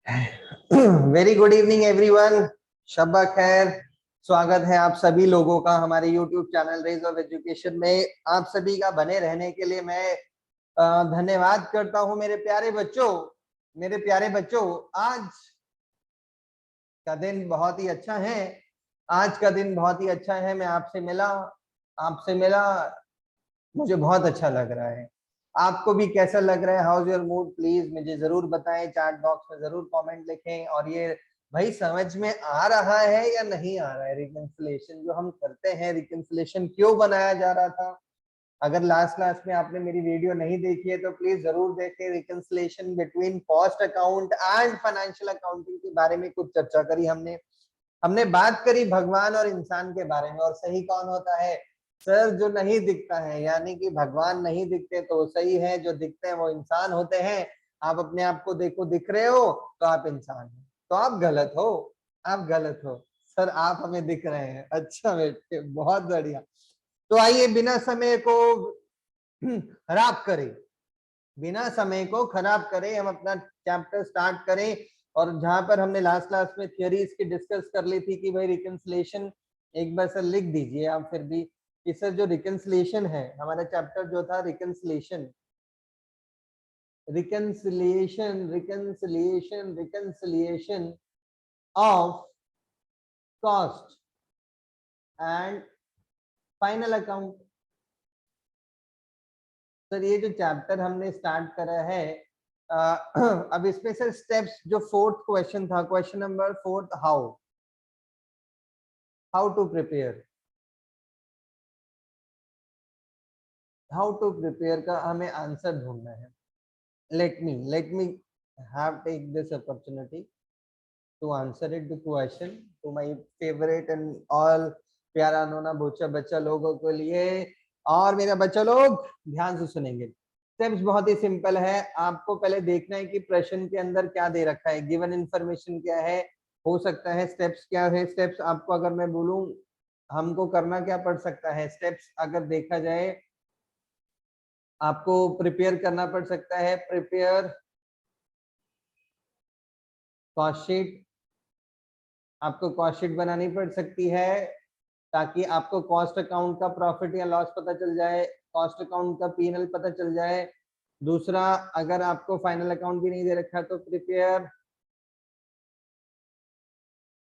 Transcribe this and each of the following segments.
Very good evening everyone, शब्बा खैर। स्वागत है आप सभी लोगों का हमारे YouTube channel rays of education में। आप सभी का बने रहने के लिए मैं धन्यवाद करता हूं। मेरे प्यारे बच्चों, आज का दिन बहुत ही अच्छा है। आज का दिन बहुत ही अच्छा है। मैं आपसे मिला मुझे बहुत अच्छा लग रहा है। आपको भी कैसा लग रहा है? How is your mood? Please मुझे जरूर बताएं, चैट बॉक्स में जरूर कमेंट लिखें। और ये भाई समझ में आ रहा है या नहीं आ रहा है रिकंसिलिएशन जो हम करते हैं? रिकंसिलिएशन क्यों बनाया जा रहा था? अगर लास्ट क्लास में आपने मेरी वीडियो नहीं देखी है तो प्लीज जरूर देखें। Reconciliation between cost account and financial accounting के बारे में कुछ चर्चा करी हमने। हमने बात करी भगवान और इंसान के बारे में। और सही कौन होता है सर? जो नहीं दिखता है, यानी कि भगवान नहीं दिखते तो सही है, जो दिखते हैं वो इंसान होते हैं। आप अपने आप को देखो, दिख रहे हो तो आप इंसान हो, तो आप गलत हो। आप गलत हो सर, आप हमें दिख रहे हैं। अच्छा बेटे, बहुत बढ़िया। तो आइए बिना समय को खराब करें, बिना समय को खराब करें, हम अपना चैप्टर स्टार्ट करें। और जहां पर हमने लास्ट क्लास में थियरीज की डिस्कस कर ली थी कि भाई रिकंसिलिएशन, एक बार सर लिख दीजिए आप फिर भी कि सर जो रिकंसिलिएशन है, हमारा चैप्टर जो था reconciliation reconciliation reconciliation reconciliation of cost and final account. Sir ये जो चैप्टर हमने स्टार्ट करा है, अब इसमें से स्टेप्स, जो फोर्थ क्वेश्चन था, question number 4, how to prepare का हमें आंसर ढूंढना है। let me have take this opportunity to answer it, the question to my favorite and all प्यारा नोना बच्चा लोगों के लिए। और मेरा बच्चा लोग ध्यान से सुनेंगे। स्टेप्स बहुत ही सिंपल है। आपको पहले देखना है कि प्रश्न के अंदर क्या दे रखा है, गिवन इंफॉर्मेशन क्या है, हो सकता है स्टेप्स क्या है। स्टेप्स आपको अगर मैं बोलूं, हमको करना क्या पड़ सकता है? स्टेप्स अगर देखा जाए, आपको प्रिपेयर करना पड़ सकता है। प्रिपेयर कॉस्ट शीट, आपको कॉस्ट शीट बनानी पड़ सकती है ताकि आपको कॉस्ट अकाउंट का प्रॉफिट या लॉस पता चल जाए, कॉस्ट अकाउंट का पीएनएल पता चल जाए। दूसरा, अगर आपको फाइनल अकाउंट भी नहीं दे रखा तो prepare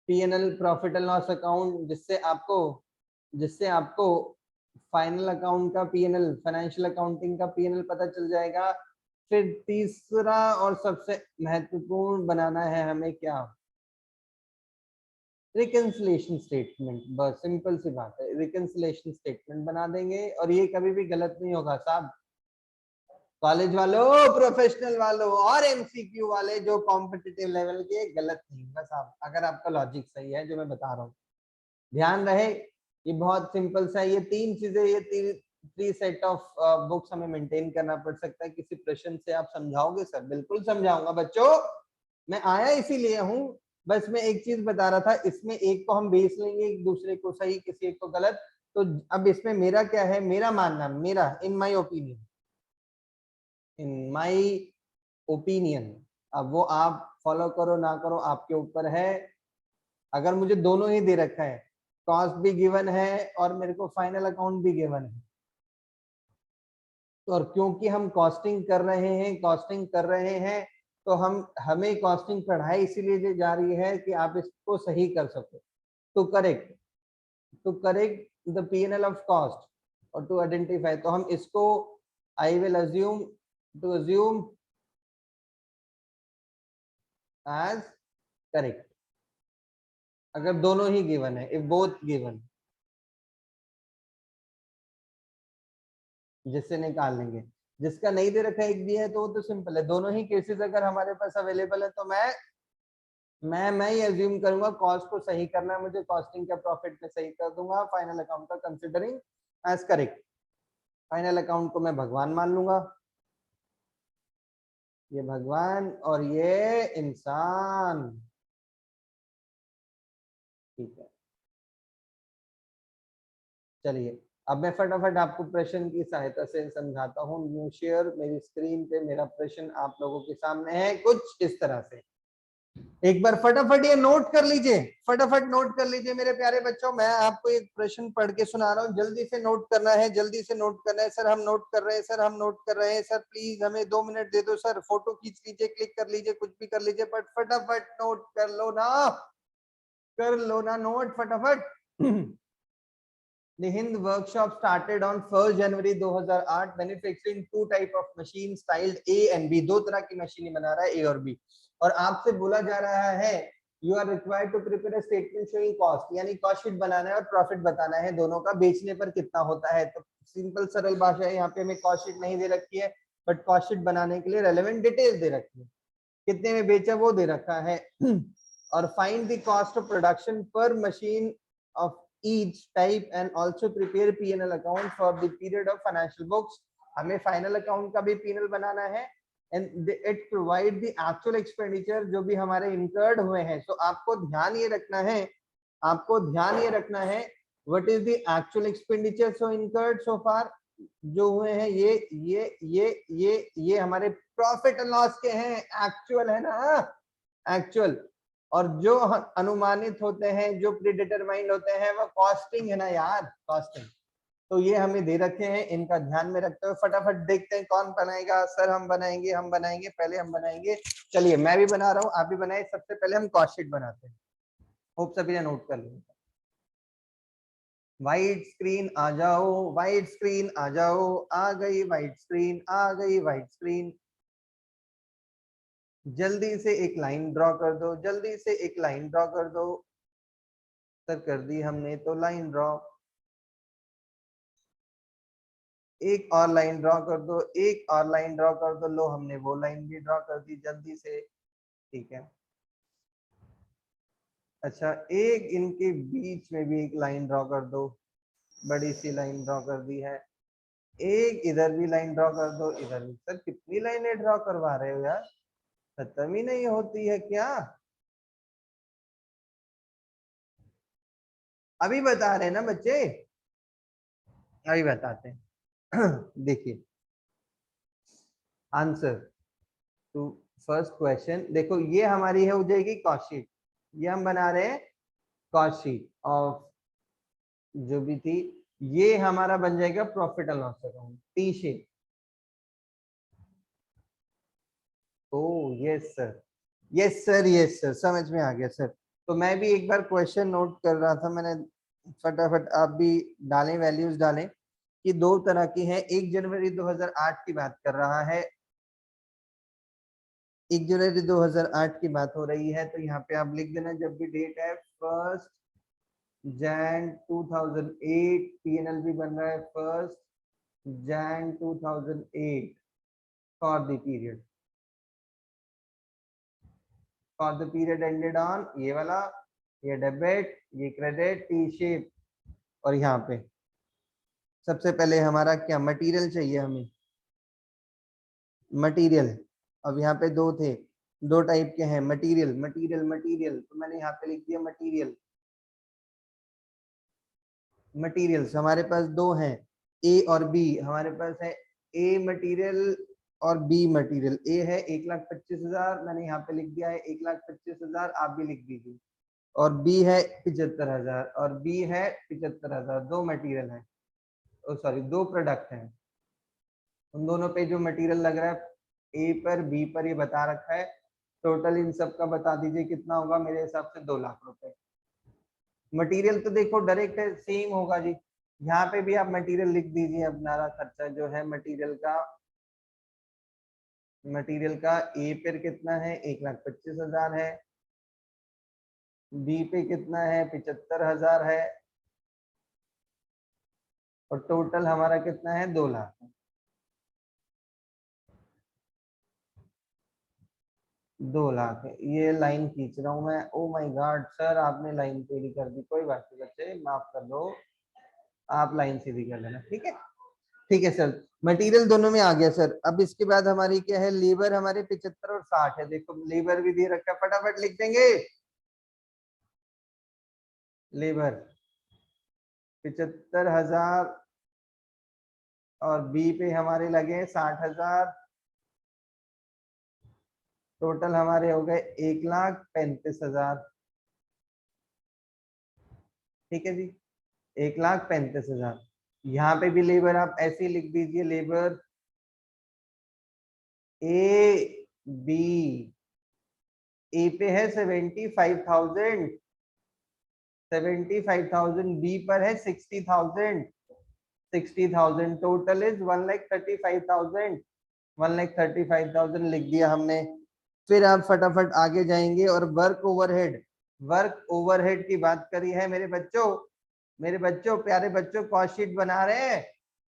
PNL, profit and loss account, जिससे आपको फाइनल अकाउंट का पीएनएल, फाइनेंशियल अकाउंटिंग का पीएनएल पता चल जाएगा। फिर तीसरा और सबसे महत्वपूर्ण बनाना है हमें क्या? Reconciliation statement. बस सिंपल सी बात है, रिकंसिलिएशन स्टेटमेंट बना देंगे और ये कभी भी गलत नहीं होगा साहब। कॉलेज वालों, प्रोफेशनल वालों और एमसीक्यू वाले जो कॉम्पिटिटिव लेवल के, गलत नहीं होगा साहब, अगर आपका लॉजिक सही है जो मैं बता रहा हूँ। ध्यान रहे, ये बहुत सिंपल सा है। ये तीन चीजें, ये थ्री सेट ऑफ बुक्स हमें मेंटेन करना पड़ सकता है। किसी प्रश्न से आप समझाओगे? सर बिल्कुल समझाऊंगा बच्चों, मैं आया इसीलिए हूँ। बस मैं एक चीज बता रहा था, इसमें एक को हम बेस लेंगे, एक दूसरे को सही, किसी एक को गलत। तो अब इसमें मेरा क्या है, मेरा मानना, मेरा इन माय ओपिनियन, अब वो आप फॉलो करो ना करो आपके ऊपर है। अगर मुझे दोनों ही दे रखा है, कॉस्ट भी गिवन है और मेरे को फाइनल अकाउंट भी गिवन है, और क्योंकि हम कॉस्टिंग कर रहे हैं तो हमें कॉस्टिंग पढ़ाई इसीलिए जा रही है कि आप इसको सही कर सको। To correct the PNL of cost और टू आइडेंटिफाई, तो हम इसको I will assume as correct अगर दोनों ही गिवन है, इफ बोथ गिवन, जिससे निकाल लेंगे। जिसका नहीं दे रखा एक भी है तो वो तो सिंपल है। दोनों ही केसेस अगर हमारे पास अवेलेबल है तो मैं ये अज्यूम करूंगा कॉस्ट को सही करना है मुझे, कॉस्टिंग का प्रॉफिट में सही कर दूंगा, फाइनल अकाउंट का considering as correct. Final account को मैं भगवान मान लूंगा, ये भगवान और ये इंसान। ठीक है, चलिए अब मैं फटाफट आपको प्रश्न की सहायता से समझाता हूँ। न्यू शेयर, मेरी स्क्रीन पे मेरा प्रश्न आप लोगों के सामने है कुछ इस तरह से। एक बार फटाफट ये नोट कर लीजिए, फटाफट नोट कर लीजिए मेरे प्यारे बच्चों। मैं आपको एक प्रश्न पढ़ के सुना रहा हूँ, जल्दी से नोट करना है, जल्दी से नोट करना है। सर हम नोट कर रहे हैं, सर हम नोट कर रहे हैं, सर प्लीज हमें 2 मिनट दे दो सर, फोटो खींच लीजिए, क्लिक कर लीजिए, कुछ भी कर लीजिए, बट फटाफट नोट कर लो ना, कर लो ना नोट फटाफट। The Hind workshop started on 1st January 2008, manufacturing two type of machine styled A and B। दो तरह की मशीनें बना रहा है, A और B। और आपसे बोला जा रहा है you are required to prepare a statement showing cost, यानी कॉस्ट शीट बनाना है और प्रॉफिट बताना है, दोनों का बेचने पर कितना होता है। तो सिंपल सरल भाषा है, यहाँ पे हमें कॉस्ट शीट नहीं दे रखी है, बट कॉस्ट शीट बनाने के लिए रेलेवेंट डिटेल्स दे रखी है, कितने में बेचा वो दे रखा है। और find the cost of production per machine of each type and also prepare P&L account for the period of financial books। हमें फाइनल अकाउंट का भी P&L बनाना है and it provide the actual expenditure जो भी हमारे incurred हुए हैं। So आपको ध्यान ये रखना है, आपको ध्यान ये रखना है what is the actual expenditure so incurred so far, जो हुए हैं ये हमारे प्रॉफिट एंड लॉस के हैं, एक्चुअल है ना, एक्चुअल। और जो अनुमानित होते हैं, जो प्रीडिटरमाइंड होते हैं, वो कॉस्टिंग है ना यार, कॉस्टिंग। तो ये हमें दे रखे हैं, इनका ध्यान में रखते हुए फटाफट देखते हैं कौन बनाएगा। सर हम बनाएंगे, हम बनाएंगे, पहले हम बनाएंगे। चलिए मैं भी बना रहा हूँ, आप भी बनाए। सबसे पहले हम कॉस्ट शीट बनाते हैं, होप सभी ने नोट कर लिया। वाइट स्क्रीन आ जाओ, वाइट स्क्रीन आ जाओ, आ गई वाइट स्क्रीन, आ गई वाइट स्क्रीन। जल्दी से एक लाइन ड्रॉ कर दो, जल्दी से एक लाइन ड्रॉ कर दो। सर कर दी हमने तो लाइन ड्रॉ, एक और लाइन ड्रॉ कर दो, एक और लाइन ड्रॉ कर दो। लो हमने वो लाइन भी ड्रॉ कर दी जल्दी से, ठीक है। अच्छा एक इनके बीच में भी एक लाइन ड्रॉ कर दो, बड़ी सी लाइन ड्रॉ कर दी है। एक इधर भी लाइन ड्रॉ कर दो, इधर भी। सर कितनी लाइनें ड्रॉ करवा रहे हो यार, खत्म ही नहीं होती है क्या? अभी बता रहे हैं ना बच्चे, अभी बताते हैं। देखिए आंसर टू फर्स्ट क्वेश्चन, देखो ये हमारी है हो जाएगी कॉस्ट शीट, ये हम बना रहे हैं कॉस्ट शीट ऑफ जो भी थी। ये हमारा बन जाएगा profit and loss account, T shape. O yes sir, yes sir, yes sir, समझ में आ गया सर। तो मैं भी एक बार क्वेश्चन नोट कर रहा था मैंने, फटाफट आप भी डालें, वैल्यूज डालें कि दो तरह की है। 1 जनवरी 2008 की बात कर रहा है, 1 जनवरी 2008 की बात हो रही है। तो यहाँ पे आप लिख देना जब भी डेट है 1 Jan 2008, P&L भी बन रहा है 1 Jan 2008 for the period, for the period ended on, ये वाला, ये डेबिट, ये क्रेडिट, टी शेप। और यहाँ पे सबसे पहले हमारा क्या मटेरियल चाहिए हमें, मटेरियल। अब यहाँ पे दो थे, दो टाइप के हैं मटेरियल, मटेरियल मटेरियल, तो मैंने यहाँ पे लिख दिया मटेरियल। मटेरियल्स हमारे पास दो हैं, ए और बी। हमारे पास है ए मटेरियल और बी मटेरियल। ए है 1,25,000, मैंने यहाँ पे लिख दिया है 1,25,000, आप भी लिख दीजिए। और बी है 75,000 और बी है 75,000। दो मटेरियल है, सॉरी दो प्रोडक्ट हैं। उन दोनों पे जो मटेरियल लग रहा है ए पर बी पर ये बता रखा है। टोटल इन सब का बता दीजिए कितना होगा, मेरे हिसाब से 2 लाख रुपए। मटेरियल तो देखो डायरेक्ट है, सेम होगा जी। यहाँ पे भी आप मटेरियल लिख दीजिए, अपना खर्चा जो है मटेरियल का, मटेरियल का ए पर कितना है 1,25,000 है, बी पे कितना है 75,000 है, और टोटल हमारा कितना है 2 लाख। 2 लाख है, ये लाइन खींच रहा हूँ मैं। ओ माय गॉड सर आपने लाइन टेढ़ी कर दी, कोई बात नहीं बच्चे, माफ कर दो, आप लाइन सीधी कर लेना, ठीक है। ठीक है सर, मटेरियल दोनों में आ गया सर। अब इसके बाद हमारी क्या है, लेबर हमारे 75 और 60 है। देखो लेबर भी दे रखा है, फटाफट लिख देंगे। लेबर 75,000 और बी पे हमारे लगे 60,000। टोटल हमारे हो गए 1,35,000। ठीक है जी, 1,35,000। यहाँ पे भी लेबर आप ऐसे ही लिख दीजिए, लेबर ए बी, ए पे है 75,000, 75,000, बी पर है 60,000, 60,000, टोटल इज 1,35,000, 1,35,000 लिख दिया हमने। फिर आप फटाफट आगे जाएंगे और वर्क ओवरहेड, वर्क ओवरहेड की बात करी है मेरे बच्चों, मेरे बच्चों, प्यारे बच्चों, कॉस्ट शीट बना रहे हैं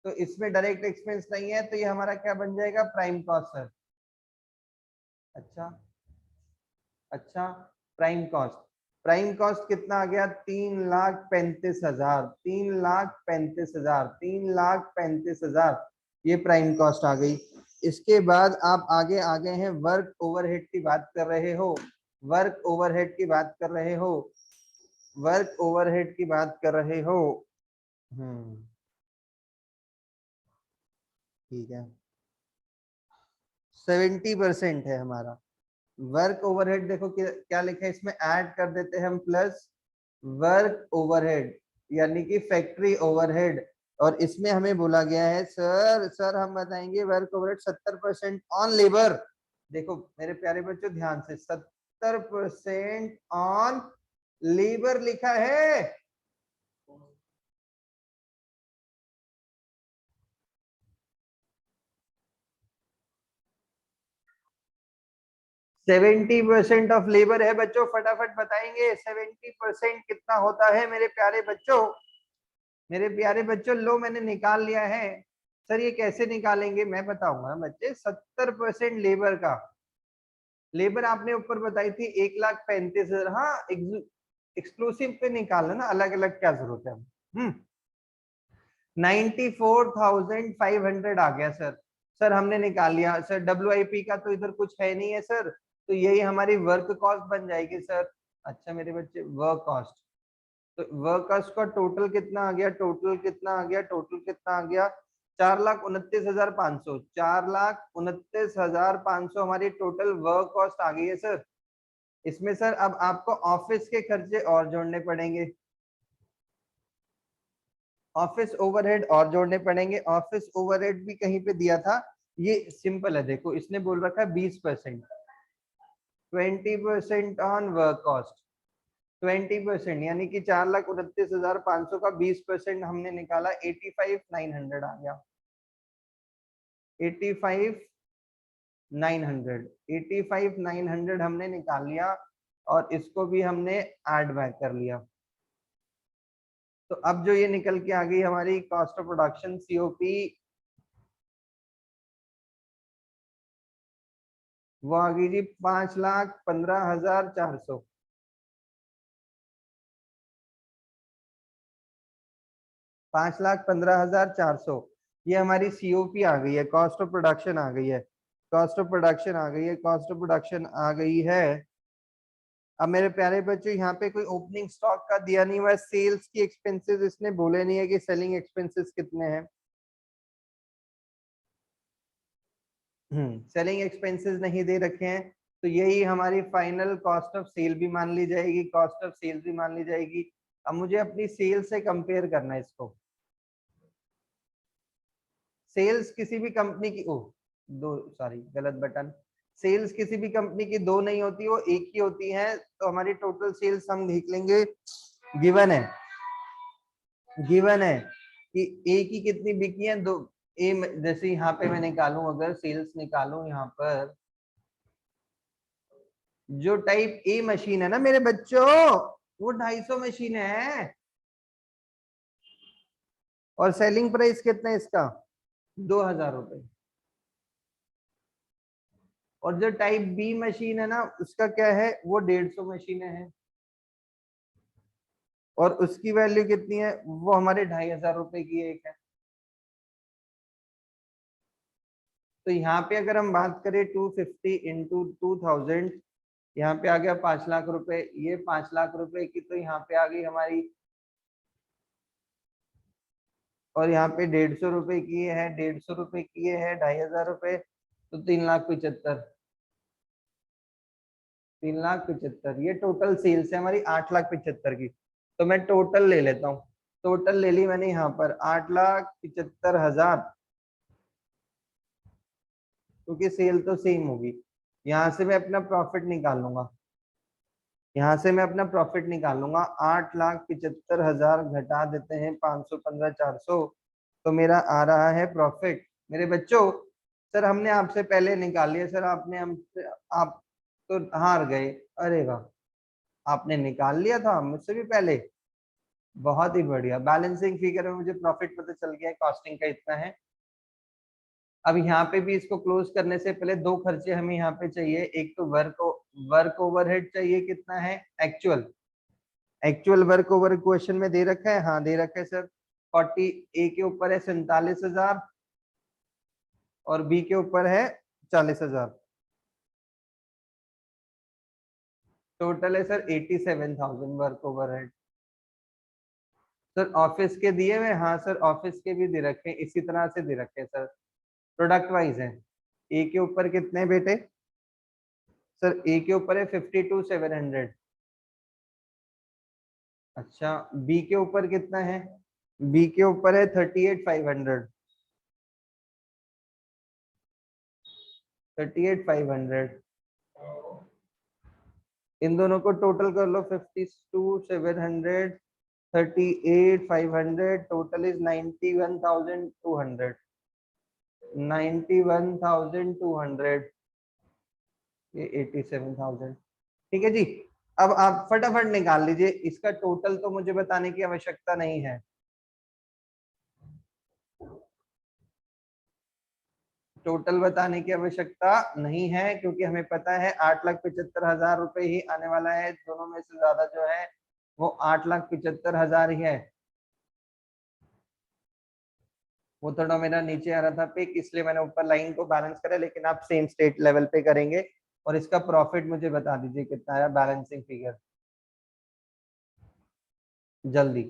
तो इसमें डायरेक्ट एक्सपेंस नहीं है, तो ये हमारा क्या बन जाएगा, प्राइम कॉस्ट सर। अच्छा अच्छा, प्राइम कॉस्ट, प्राइम कॉस्ट कितना आ गया, 3,35,000, 3,35,000, 3,35,000, ये प्राइम कॉस्ट आ गई। इसके बाद आप आगे आ गए हैं, वर्क ओवरहेड की बात कर रहे हो, वर्क ओवरहेड की बात कर रहे हो, वर्क ओवरहेड की बात कर रहे हो। ठीक है, 70% है हमारा वर्क ओवरहेड। देखो क्या लिखा है इसमें, ऐड कर देते हैं हम प्लस वर्क ओवरहेड, यानी कि फैक्ट्री ओवरहेड। और इसमें हमें बोला गया है सर हम बताएंगे वर्क ओवरहेड 70% ऑन लेबर। देखो मेरे प्यारे बच्चों ध्यान से, 70% ऑन लेबर लिखा है। 70% ऑफ लेबर है बच्चों, फटाफट बताएंगे 70% कितना होता है मेरे प्यारे बच्चों, मेरे प्यारे बच्चों। लो मैंने निकाल लिया है। सर ये कैसे निकालेंगे, मैं बताऊंगा बच्चे। 70% लेबर का, लेबर आपने ऊपर बताई थी 1,35,000, हाँ एक्सक्लूसिव पे निकालना ना, अलग अलग क्या जरूरत है। 94,500 आ गया सर। सर हमने निकाल लिया सर, WIP का तो इधर कुछ है नहीं है सर, तो यही हमारी वर्क कॉस्ट बन जाएगी सर। अच्छा मेरे बच्चे, वर्क कॉस्ट, तो वर्क कॉस्ट का टोटल कितना आ गया, टोटल कितना आ गया, टोटल कितना आ गया, 4,29,500, 4,29,500 हमारी टोटल वर्क कॉस्ट आ गई है सर। इसमें सर अब आपको ऑफिस के खर्चे और जोड़ने पड़ेंगे, ऑफिस ओवरहेड और जोड़ने पड़ेंगे। ऑफिस ओवरहेड भी कहीं पे दिया था, ये सिंपल है, देखो इसने बोल रखा है 20%, 20% ऑन वर्क कॉस्ट, 20%, यानी कि 4,29,500 का 20% हमने निकाला, 85,900 आ गया, 85,900, 85,900 हमने निकाल लिया और इसको भी हमने ऐड बैक कर लिया। तो अब जो ये निकल के आ गई हमारी कॉस्ट ऑफ प्रोडक्शन, COP, वो आ गई जी 5,15,400, 5,15,400, ये हमारी COP आ गई है, कॉस्ट ऑफ प्रोडक्शन आ गई है, कॉस्ट ऑफ प्रोडक्शन आ गई है, कॉस्ट ऑफ प्रोडक्शन आ गई है। अब मेरे प्यारे बच्चों यहाँ पे कोई ओपनिंग स्टॉक का दिया नहीं हुआ है, सेल्स की एक्सपेंसेस इसने बोले नहीं है कि सेलिंग एक्सपेंसेस कितने हैं। सेलिंग एक्सपेंसेस नहीं दे रखे हैं, तो यही हमारी फाइनल कॉस्ट ऑफ सेल भी मान ली जाएगी, कॉस्ट ऑफ सेल भी मान ली जाएगी। अब मुझे अपनी सेल से कंपेयर करना है इसको, सेल्स किसी भी कंपनी की, ओ दो, सॉरी गलत बटन, सेल्स किसी भी कंपनी की दो नहीं होती, वो एक ही होती है। तो हमारी टोटल सेल्स हम देख लेंगे, गिवन है, गिवन है कि ए की कितनी बिकी है, दो। ए जैसे यहाँ पे मैं निकालूं, अगर सेल्स निकालूं यहाँ पर, जो टाइप ए मशीन है ना मेरे बच्चों, वो 250 मशीन है, और सेलिंग प्राइस कितना है इसका, 2,000 रुपए। और जो टाइप बी मशीन है ना, उसका क्या है, वो 150 मशीनें हैं, और उसकी वैल्यू कितनी है, वो हमारे 2,500 रुपए की एक है। तो यहाँ पे अगर हम बात करें 250 इंटू 2,000, यहाँ पे आ गया 5 लाख रुपए, ये 5 लाख रुपए की तो यहाँ पे आ गई हमारी, और यहाँ पे 150 रुपए की है, 150 रुपए की है, 2,500 रुपए, तो 3,75,000। 3,75,000, ये टोटल सेल्स है हमारी 8,75,000 की। तो मैं टोटल ले लेता हूँ, टोटल ले ली मैंने यहाँ पर 8,75,000, क्योंकि सेल तो सेम होगी। यहाँ से मैं अपना प्रॉफिट निकाल लूंगा, यहाँ से मैं अपना प्रॉफिट निकाल लूंगा। 8,75,000 घटा देते हैं 515, 400, तो मेरा आ रहा है प्रॉफिट। मेरे बच्चों, सर हमने आपसे पहले निकाल लिया सर, आपने हमसे, आप तो हार गए। अरे वाह, आपने निकाल लिया था मुझसे भी पहले, बहुत ही बढ़िया। बैलेंसिंग फिगर में मुझे प्रॉफिट पता चल गया है, कॉस्टिंग का इतना है। अब यहाँ पे भी इसको क्लोज करने से पहले दो खर्चे हमें यहाँ पे चाहिए। एक तो वर्क ओवरहेड चाहिए, कितना है actual, actual work over question में दे रखा है, हाँ दे रखा है सर। 40 ए के ऊपर है 47,000 और बी के ऊपर है 40,000, टोटल है sir 87,000 work overhead. Sir office के दिए हुए, हाँ सर ऑफिस के भी दे रखे हैं, इसी तरह से दे रखे हैं सर, प्रोडक्ट वाइज है। ए के ऊपर कितने बेटे, सर ए के ऊपर है 52,700। अच्छा, बी के ऊपर कितना है, बी के ऊपर है 38,500, 38,500। इन दोनों को टोटल कर लो, 52,700, 38,500, टोटल इज 91,200, 91,200, ये 87,000। ठीक है जी। अब आप फटाफट निकाल लीजिए, इसका टोटल तो मुझे बताने की आवश्यकता नहीं है, टोटल बताने की आवश्यकता नहीं है, क्योंकि हमें पता है 8,75,000 रुपए ही आने वाला है। दोनों में से ज्यादा जो है वो 8,75,000 ही है। वो थोड़ा मेरा नीचे आ रहा था पिक, इसलिए मैंने ऊपर लाइन को बैलेंस करा, लेकिन आप सेम स्टेट लेवल पे करेंगे। और इसका प्रॉफिट मुझे बता दीजिए कितना आया, बैलेंसिंग फिगर जल्दी।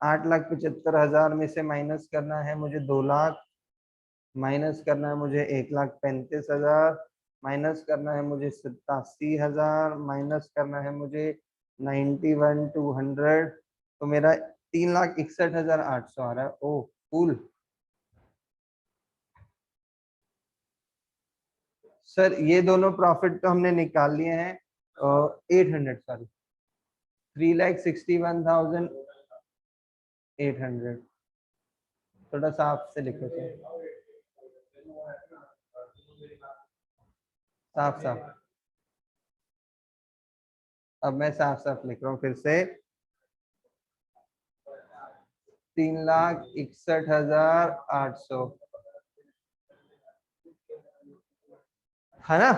8,75,000 में से माइनस करना है मुझे 2,00,000, माइनस करना है मुझे 1,35,000, माइनस करना है मुझे 87,000, माइनस करना है मुझे 91,200, तो मेरा 3,61,800 आ रहा है। ओह कूल सर, ये दोनों प्रॉफिट तो हमने निकाल लिए हैं। 800, सॉरी 3,61,800। थोड़ा सा आपसे लिखो सर, साफ साफ। अब मैं साफ साफ लिख रहा हूँ फिर से, 3,61,800 है ना।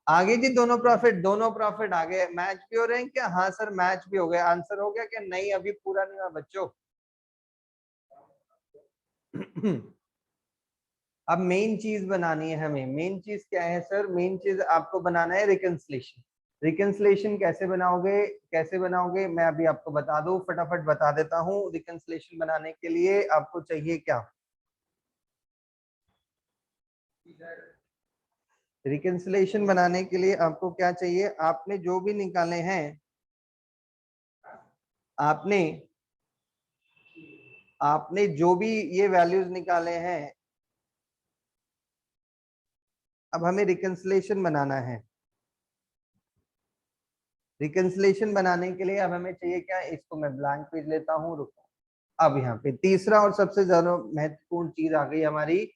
आगे जी, दोनों प्रॉफिट, दोनों प्रॉफिट आ गए। मैच भी हो रहे हैं क्या, हाँ सर मैच भी हो गए। आंसर हो गया क्या, नहीं अभी पूरा नहीं हुआ बच्चों। अब मेन चीज बनानी है हमें। मेन चीज क्या है सर, मेन चीज आपको बनाना है रिकंसलेशन। रिकंसलेशन कैसे बनाओगे, कैसे बनाओगे मैं अभी आपको बता दूं, फटाफट बता देता हूं। रिकंसलेशन बनाने के लिए आपको चाहिए क्या, रिकंसलेशन बनाने के लिए आपको क्या चाहिए, आपने जो भी निकाले हैं, आपने आपने जो भी ये वैल्यूज निकाले हैं, अब हमें रिकंसलेशन बनाना है। रिकंसलेशन बनाने के लिए अब हमें चाहिए क्या, इसको मैं ब्लैंक पेज लेता हूँ, रुको। अब यहाँ पे तीसरा और सबसे ज्यादा महत्वपूर्ण चीज आ गई हमारी,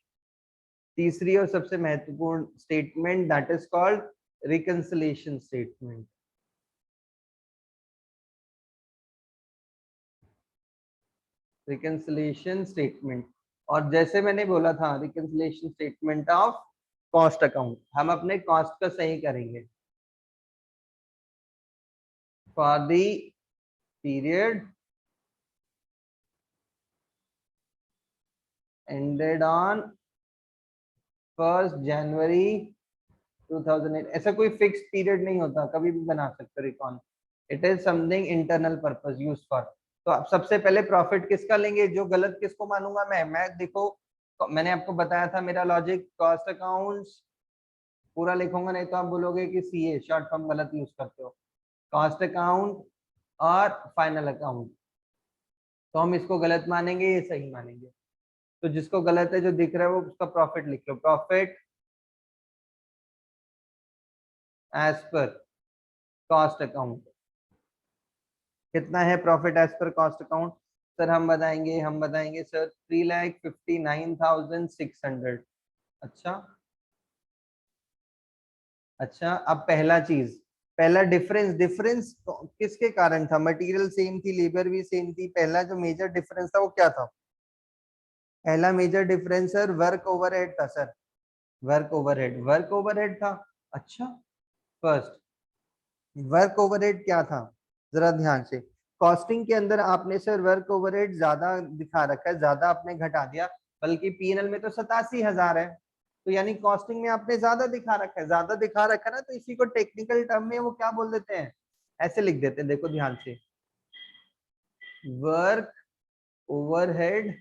तीसरी और सबसे महत्वपूर्ण statement, that is called reconciliation statement. Reconciliation statement, और जैसे मैंने बोला था, reconciliation statement of cost account, हम अपने कॉस्ट का सही करेंगे for the period ended on 1 जनवरी 2008। ऐसा कोई फिक्स पीरियड नहीं होता, कभी भी बना सकते recon, it is something internal purpose use for. तो आप सबसे पहले प्रॉफिट किसका लेंगे, जो गलत किसको मानूंगा मैं देखो, मैंने आपको बताया था मेरा लॉजिक, कॉस्ट अकाउंट्स पूरा लिखूंगा नहीं तो आप बोलोगे कि सीए शॉर्ट फॉर्म गलत यूज करते हो। कॉस्ट अकाउंट और फाइनल अकाउंट, तो हम इसको गलत मानेंगे, ये सही मानेंगे। तो जिसको गलत है जो दिख रहा है वो उसका प्रॉफिट लिख लो, profit as per cost account. कितना है profit as per cost account? Sir हम बताएंगे सर 3,59,600। अच्छा अच्छा, अब पहला डिफरेंस, किसके कारण था? मटेरियल सेम थी, लेबर भी सेम थी। पहला जो मेजर डिफरेंस था वो क्या था? पहला major difference sir work overhead था सर, वर्क ओवरहेड था। अच्छा, फर्स्ट वर्क ओवरहेड क्या था, जरा ध्यान से। कॉस्टिंग के अंदर आपने सर वर्क ओवरहेड ज्यादा दिखा रखा है, ज्यादा आपने घटा दिया, बल्कि पीएनएल में तो 87,000 है, तो यानी कॉस्टिंग में आपने ज्यादा दिखा रखा है, ज्यादा दिखा रखा है ना, तो इसी को टेक्निकल टर्म में वो क्या बोल देते हैं, ऐसे लिख देते हैं, देखो ध्यान से, work overhead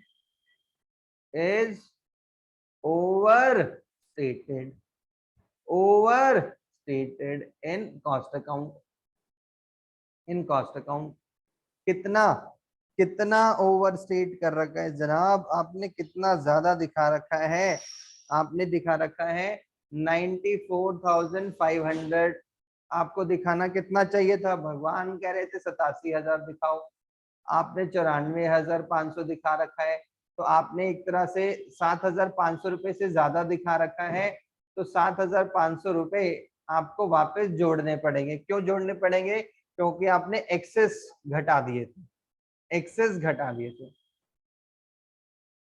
is over stated, over stated in cost account, in cost account. कितना कितना ओवर स्टेट कर रखा है जनाब आपने, कितना ज्यादा दिखा रखा है, आपने दिखा रखा है 94,500। आपको दिखाना कितना चाहिए था, भगवान कह रहे थे 87,000 दिखाओ, आपने 94,500 दिखा रखा है, तो आपने एक तरह से 7,500 रुपए से ज्यादा दिखा रखा है। तो 7,500 रुपए आपको वापस जोड़ने पड़ेंगे। क्यों जोड़ने पड़ेंगे? क्योंकि आपने एक्सेस घटा दिए थे, एक्सेस घटा दिए थे,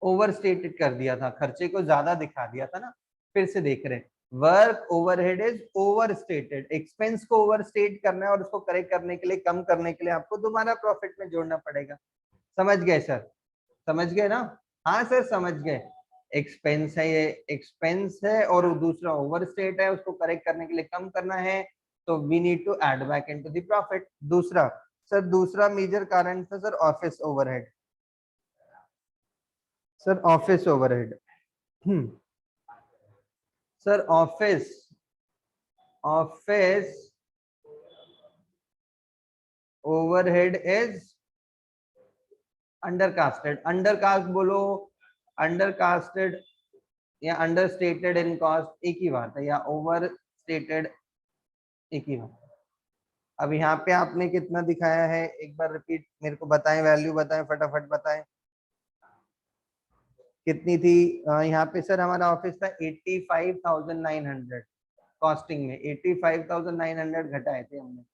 ओवर स्टेटेड कर दिया था, खर्चे को ज्यादा दिखा दिया था ना। फिर से देख रहे हैं, work overhead is over stated, expense को ओवर स्टेट करना है और उसको करेक्ट करने के लिए, कम करने के लिए आपको दोबारा प्रॉफिट में जोड़ना पड़ेगा। समझ गए सर? समझ गए ना? हाँ सर समझ गए। एक्सपेंस है, ये एक्सपेंस है और दूसरा ओवर स्टेट है, उसको करेक्ट करने के लिए कम करना है, तो we need to add back into the profit. दूसरा सर, दूसरा मेजर कारण था sir office overhead, sir office overhead. Sir office office overhead is undercosted, undercost बोलो, अंडरकास्टेड या अंडर स्टेटेड इन कॉस्ट एक ही बात है, या ओवर स्टेटेड एक ही बात। अब यहाँ पे आपने कितना दिखाया है, एक बार रिपीट मेरे को बताएं, वैल्यू बताएं, फटाफट बताएं कितनी थी। यहाँ पे सर हमारा ऑफिस था 85,900, कॉस्टिंग में 85,900 घटाए थे हमने।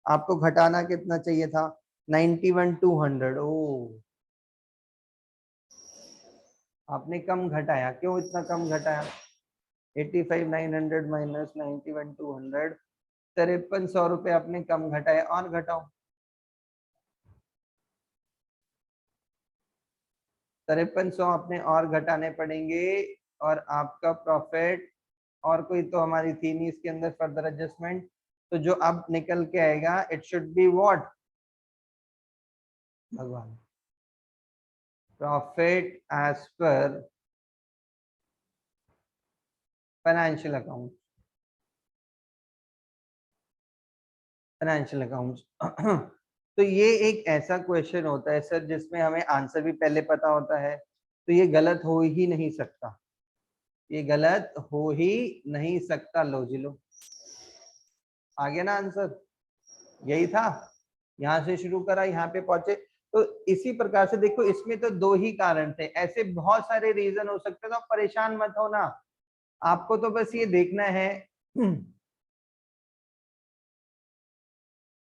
आपको घटाना कितना चाहिए था? 91,200। ओ, आपने कम घटाया, क्यों इतना कम घटाया? 85,900 माइनस 91,200, 5300 रुपए आपने कम घटाए, और घटाओ 5300 आपने और घटाने पड़ेंगे, और आपका प्रॉफिट, और कोई तो हमारी थी नहीं इसके अंदर फर्दर एडजस्टमेंट, तो जो अब निकल के आएगा इट शुड बी व्हाट भगवान, प्रॉफिट एज पर फाइनेंशियल अकाउंट, फाइनेंशियल अकाउंट। तो ये एक ऐसा क्वेश्चन होता है सर जिसमें हमें आंसर भी पहले पता होता है, तो ये गलत हो ही नहीं सकता, ये गलत हो ही नहीं सकता। लो जी लो, आ गया ना आंसर, यही था, यहाँ से शुरू करा यहाँ पे पहुंचे। तो इसी प्रकार से देखो, इसमें तो दो ही कारण थे, ऐसे बहुत सारे रीजन हो सकते, तो आप परेशान मत हो ना, आपको तो बस ये देखना है,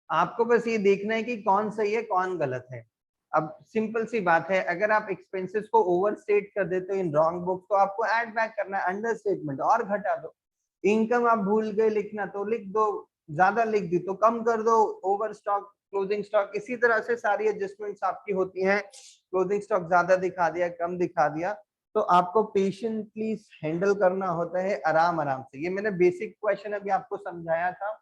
आपको बस ये देखना है कि कौन सही है कौन गलत है। अब सिंपल सी बात है, अगर आप एक्सपेंसेस को ओवर स्टेट कर देते हो इन रॉन्ग बुक, तो आपको ऐड बैक करना है, अंडर स्टेटमेंट और घटा दो। इनकम आप भूल गए लिखना तो लिख दो, ज्यादा लिख दी तो कम कर दो, ओवर स्टॉक, क्लोजिंग स्टॉक, इसी तरह से सारी एडजस्टमेंट्स आपकी होती हैं। क्लोजिंग स्टॉक ज्यादा दिखा दिया, कम दिखा दिया, तो आपको पेशेंटली हैंडल करना होता है, आराम आराम से। ये मैंने बेसिक क्वेश्चन अभी आपको समझाया था,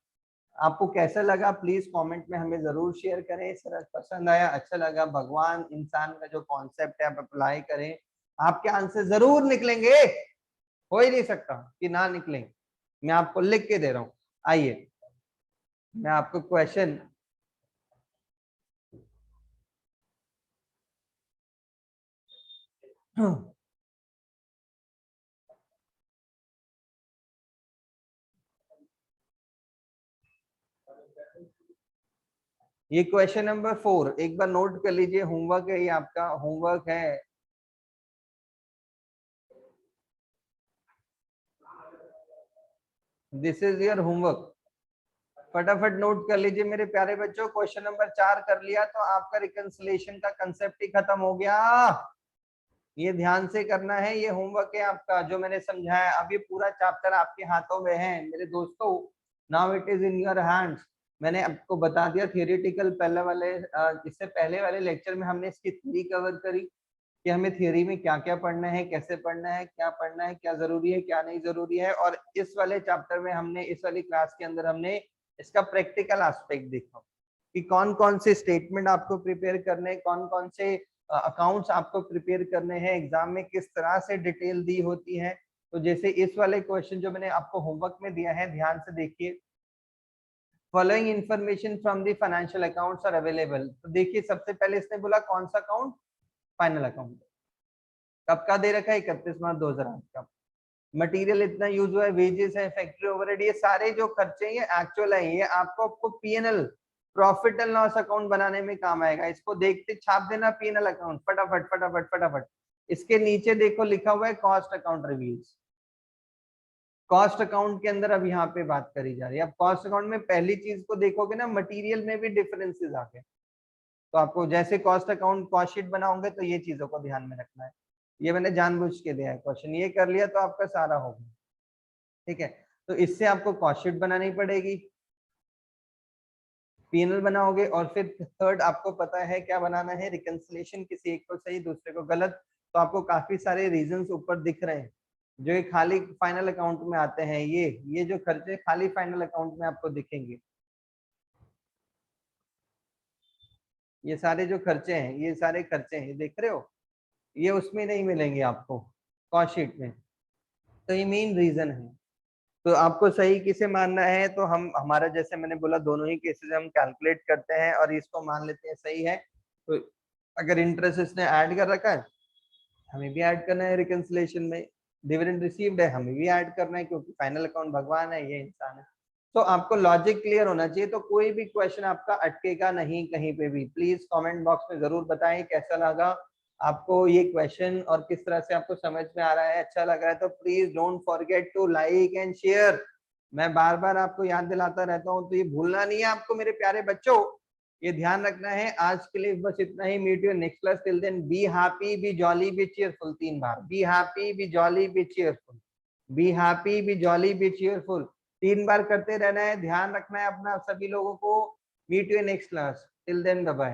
आपको कैसा लगा प्लीज कमेंट में हमें जरूर शेयर करें। सर पसंद आया, अच्छा लगा, भगवान इंसान का जो कॉन्सेप्ट है आप अप्लाई करें, आपके आंसर जरूर निकलेंगे, हो ही नहीं सकता कि ना निकलें। मैं आपको लिख के दे रहा हूं। आइए मैं आपको क्वेश्चन ये क्वेश्चन नंबर 4 एक बार नोट कर लीजिए, होमवर्क है, ये आपका होमवर्क है। दिस इज योर होमवर्क, फटाफट नोट कर लीजिए मेरे प्यारे बच्चों। क्वेश्चन नंबर 4 कर लिया तो आपका रिकंसिलिएशन का कंसेप्ट ही खत्म हो गया। ये ध्यान से करना है, ये होमवर्क है आपका जो मैंने समझाया। अब ये पूरा चैप्टर आपके हाथों में है मेरे दोस्तों, now it is in your hands. मैंने आपको बता दिया थियोरेटिकल पहले वाले इससे पहले वाले लेक्चर में हमने इसकी थ्योरी कवर करी कि हमें थ्योरी में क्या क्या पढ़ना है, कैसे पढ़ना है, क्या पढ़ना है, क्या जरूरी है, क्या नहीं जरूरी है। और इस वाले चैप्टर में हमने, इस वाली क्लास के अंदर हमने इसका प्रैक्टिकल एस्पेक्ट देखा कि कौन कौन से स्टेटमेंट आपको प्रिपेयर करने, कौन कौन से अकाउंट्स आपको प्रिपेयर करने हैं, एग्जाम में किस तरह से डिटेल दी होती है। तो जैसे इस वाले क्वेश्चन जो मैंने आपको होमवर्क में दिया है, ध्यान से देखिए। Following information from the financial accounts are available. तो देखिए सबसे पहले इसने बोला कौन सा अकाउंट, फाइनल अकाउंट। कब का दे रखा है, 31 मार्च 2008 का। मटेरियल इतना यूज हुआ है, वेजेस है, फैक्ट्री ओवरहेड, ये सारे जो खर्चे ये एक्चुअल है, ये आपको PNL, profit and loss account बनाने में काम आएगा। इसको देखते छाप देना पीएनएल अकाउंट फटाफट फटाफट फटाफट। इसके नीचे देखो लिखा हुआ है cost account reviews. Cost account के अंदर अब यहाँ पे बात करी जा रही है। अब कॉस्ट अकाउंट में पहली चीज को देखोगे ना, मटेरियल में भी डिफरेंसेस आ गए। तो आपको जैसे कॉस्ट अकाउंट कॉस्ट शीट बनाओगे तो ये चीजों को ध्यान में रखना है। ये मैंने जानबूझ के दिया है क्वेश्चन, ये कर लिया तो आपका सारा हो गया। ठीक है, तो इससे आपको कॉस्ट शीट बनानी पड़ेगी, पीएनएल बनाओगे, और फिर थर्ड आपको पता है क्या बनाना है, रिकंसिलिएशन, किसी एक को सही दूसरे को गलत। तो आपको काफी सारे रीजंस ऊपर दिख रहे हैं जो ये खाली फाइनल अकाउंट में आते हैं। ये जो खर्चे खाली फाइनल अकाउंट में आपको दिखेंगे, ये सारे जो खर्चे हैं, ये सारे खर्चे हैं, देख रहे हो, ये उसमें नहीं मिलेंगे आपको कॉस्ट शीट में। तो ये मेन रीजन है। तो आपको सही किसे मानना है, तो हम हमारा जैसे मैंने बोला दोनों ही केसेस हम कैलकुलेट करते हैं और इसको मान लेते हैं सही है। तो अगर इंटरेस्ट इसने ऐड कर रखा है, हमें भी ऐड करना है रिकंसिलिएशन में। डिविडेंड रिसीव्ड है, हमें भी ऐड करना है, क्योंकि फाइनल अकाउंट भगवान है, ये इंसान है। तो आपको लॉजिक क्लियर होना चाहिए, तो कोई भी क्वेश्चन आपका अटकेगा नहीं कहीं पे भी। प्लीज कमेंट बॉक्स में जरूर बताएं कैसा लगा आपको ये क्वेश्चन और किस तरह से आपको समझ में आ रहा है। अच्छा लग रहा है तो please don't forget to like and share. मैं बार बार आपको याद दिलाता रहता हूँ, तो ये भूलना नहीं है आपको मेरे प्यारे बच्चों, ये ध्यान रखना है। आज के लिए बस इतना ही। Meet you next class, till then be happy, be jolly, be cheerful. 3 बार be happy, be jolly, be cheerful, be happy, be jolly, be cheerful. 3 बार करते रहना है, ध्यान रखना है अपना सभी लोगों को। Meet you next class, till then bye bye.